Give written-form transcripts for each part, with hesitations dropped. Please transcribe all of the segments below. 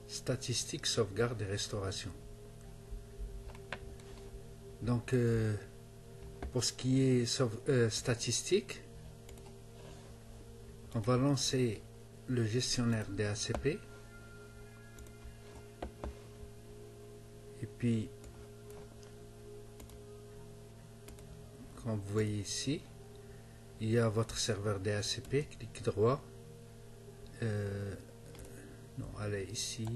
Statistiques, sauvegarde et restauration. Donc, pour ce qui est statistique, on va lancer le gestionnaire DHCP. Et puis, comme vous voyez ici, il y a votre serveur DHCP, clic droit. Non, allez ici,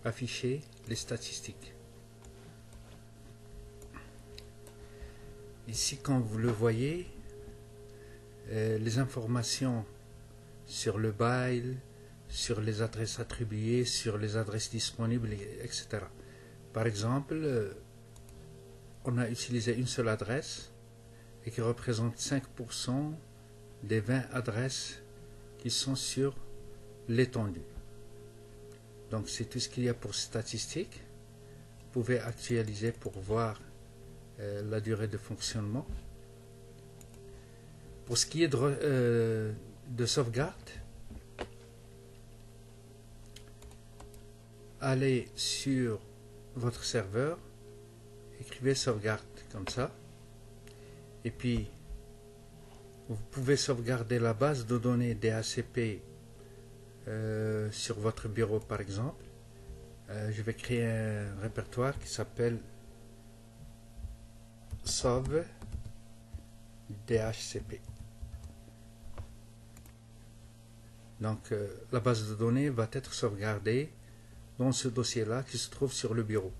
afficher les statistiques. Ici, comme vous le voyez, les informations sur le bail, sur les adresses attribuées, sur les adresses disponibles, etc. Par exemple, on a utilisé une seule adresse et qui représente 5% des 20 adresses qui sont sur l'étendue. Donc c'est tout ce qu'il y a pour statistiques. Vous pouvez actualiser pour voir la durée de fonctionnement. Pour ce qui est de sauvegarde, allez sur votre serveur, écrivez sauvegarde comme ça, et puis vous pouvez sauvegarder la base de données DHCP sur votre bureau par exemple. Je vais créer un répertoire qui s'appelle sauve DHCP. Donc la base de données va être sauvegardée dans ce dossier là qui se trouve sur le bureau.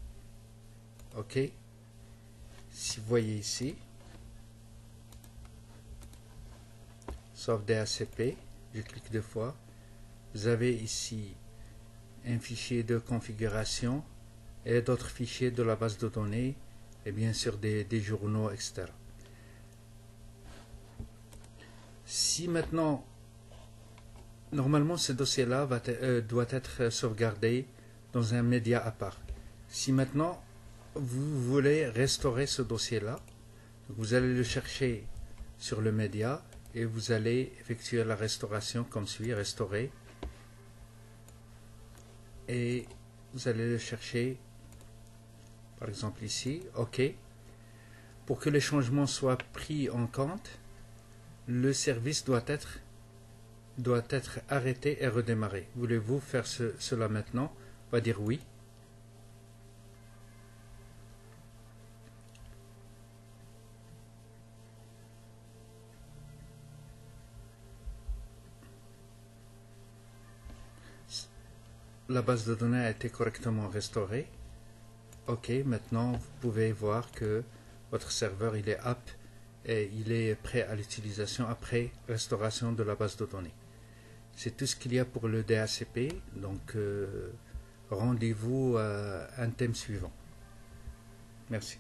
Ok, si vous voyez ici sauve DHCP, je clique deux fois. Vous avez ici un fichier de configuration et d'autres fichiers de la base de données et bien sûr des journaux, etc. Si maintenant, normalement ce dossier là doit être sauvegardé dans un média à part. Si maintenant vous voulez restaurer ce dossier là, vous allez le chercher sur le média et vous allez effectuer la restauration comme suit, restaurer, et vous allez le chercher par exemple ici, ok. Pour que les changements soient pris en compte, le service doit être arrêté et redémarré. Voulez-vous faire cela maintenant? On va dire oui. La base de données a été correctement restaurée. Ok, maintenant vous pouvez voir que votre serveur il est apte et il est prêt à l'utilisation après restauration de la base de données. C'est tout ce qu'il y a pour le DHCP, donc rendez-vous à un thème suivant. Merci.